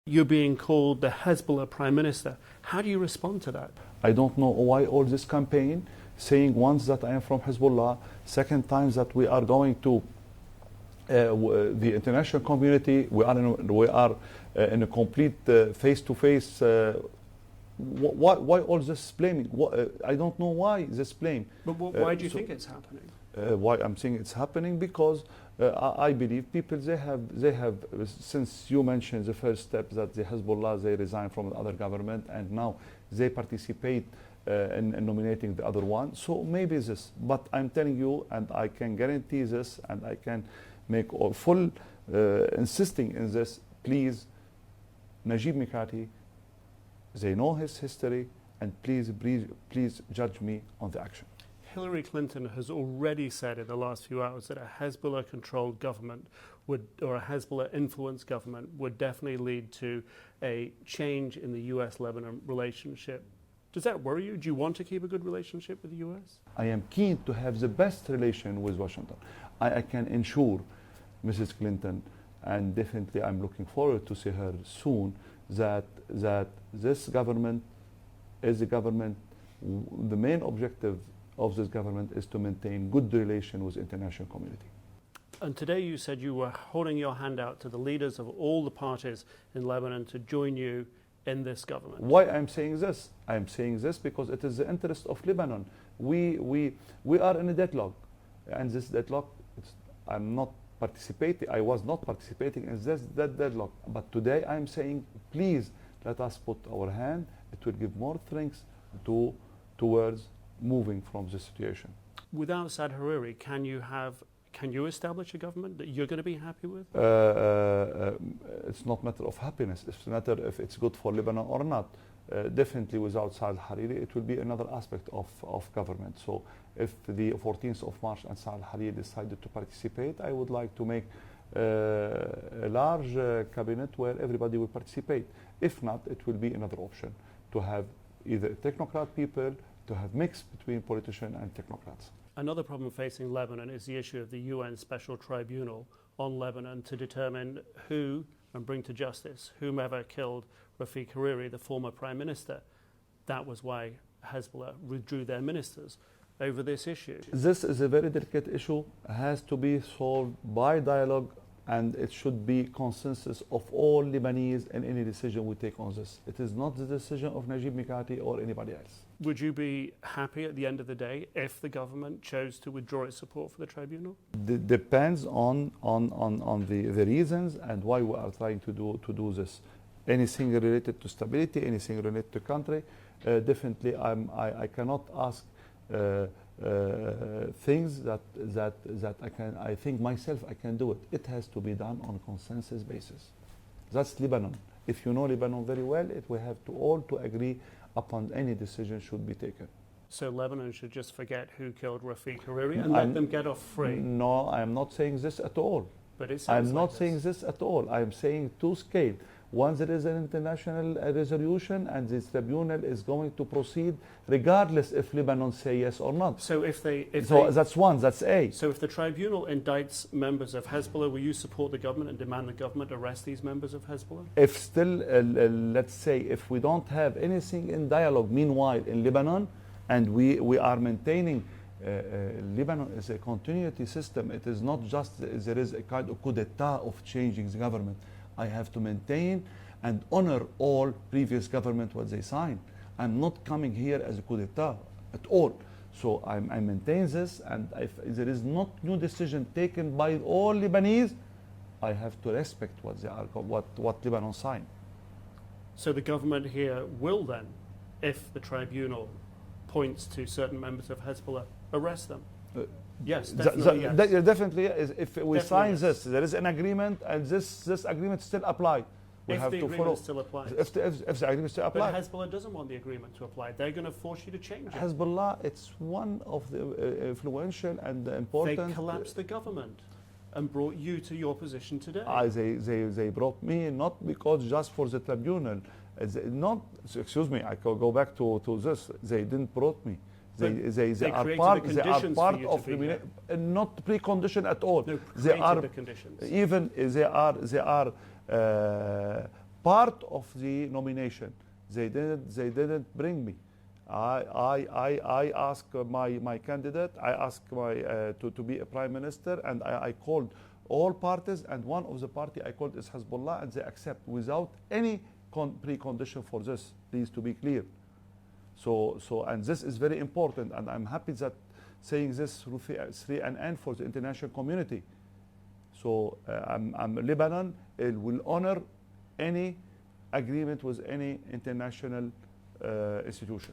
You're being called the Hezbollah Prime Minister. How do you respond to that? I don't know why all this campaign, saying once that I am from Hezbollah, second times that we are going to the international community, we are in a complete face-to-face. Why all this blaming? I don't know why this blame. But why do you think it's happening? Why I'm saying it's happening because I believe people they have since you mentioned the first step that the Hezbollah they resign from the other government and now they participate in nominating the other one. So maybe this, but I'm telling you, and I can guarantee this, and I can make full insisting in this. Please, Najib Mikati, they know his history, and please judge me on the action. Hillary Clinton has already said in the last few hours that a Hezbollah-controlled government or a Hezbollah-influenced government would definitely lead to a change in the U.S.-Lebanon relationship. Does that worry you? Do you want to keep a good relationship with the U.S.? I am keen to have the best relation with Washington. I can ensure Mrs. Clinton, and definitely I'm looking forward to see her soon, that this government is a government, the main objective of this government is to maintain good relation with the international community. And today you said you were holding your hand out to the leaders of all the parties in Lebanon to join you in this government. Why I'm saying this? I'm saying this because it is the interest of Lebanon. We are in a deadlock, and this deadlock, I was not participating in that deadlock. But today I'm saying, please let us put our hand. It will give more strength towards moving from this situation. Without Saad Hariri, can you establish a government that you're going to be happy with? It's not a matter of happiness. It's a matter if it's good for Lebanon or not. Definitely without Saad Hariri, it will be another aspect of government. So if the 14th of March and Saad Hariri decided to participate, I would like to make a large cabinet where everybody will participate. If not, it will be another option to have either technocrat people, to have mix between politicians and technocrats. Another problem facing Lebanon is the issue of the UN Special Tribunal on Lebanon to determine who and bring to justice whomever killed Rafiq Hariri, the former prime minister. That was why Hezbollah withdrew their ministers over this issue. This is a very delicate issue, has to be solved by dialogue, and it should be consensus of all Lebanese in any decision we take on this. It is not the decision of Najib Mikati or anybody else. Would you be happy at the end of the day if the government chose to withdraw its support for the tribunal? Depends on the reasons and why we are trying to do this. Anything related to stability, anything related to country, definitely I cannot ask things that I think myself I can do it. It has to be done on a consensus basis. That's Lebanon. If you know Lebanon very well, we have to all agree upon any decision should be taken. So Lebanon should just forget who killed Rafiq Hariri and let them get off free? No, I am not saying this at all. But it sounds I'm not saying this at all. I am saying two scale. Once there is an international resolution and this tribunal is going to proceed regardless if Lebanon say yes or not. So that's one, that's A. So if the tribunal indicts members of Hezbollah, will you support the government and demand the government arrest these members of Hezbollah? If still, let's say, if we don't have anything in dialogue meanwhile in Lebanon, and we are maintaining Lebanon is a continuity system. It is not just there is a kind of coup d'etat of changing the government. I have to maintain and honor all previous government what they signed. I'm not coming here as a coup d'etat at all. So I maintain this, and if there is not new decision taken by all Lebanese, I have to respect what they are, what Lebanon signed. So the government here will then, if the tribunal points to certain members of Hezbollah, arrest them? Yes, definitely yes. Definitely, if we sign yes. this, there is an agreement, and this agreement still applies. We have to follow. Still applies. If the agreement still applies. But Hezbollah doesn't want the agreement to apply. They're going to force you to change it. Hezbollah, it's one of the influential and important. They collapsed the government and brought you to your position today. They brought me not because just for the tribunal. Excuse me, I can go back to this. They didn't brought me. They are part of not precondition at all. No, they are the conditions. Even they are part of the nomination. They didn't bring me. I asked my candidate, I asked to be a prime minister, and I called all parties, and one of the party I called is Hizbullah, and they accept without any precondition for this. Please to be clear. And this is very important, and I'm happy that saying this through CNN for the international community. So Lebanon will honor any agreement with any international institution.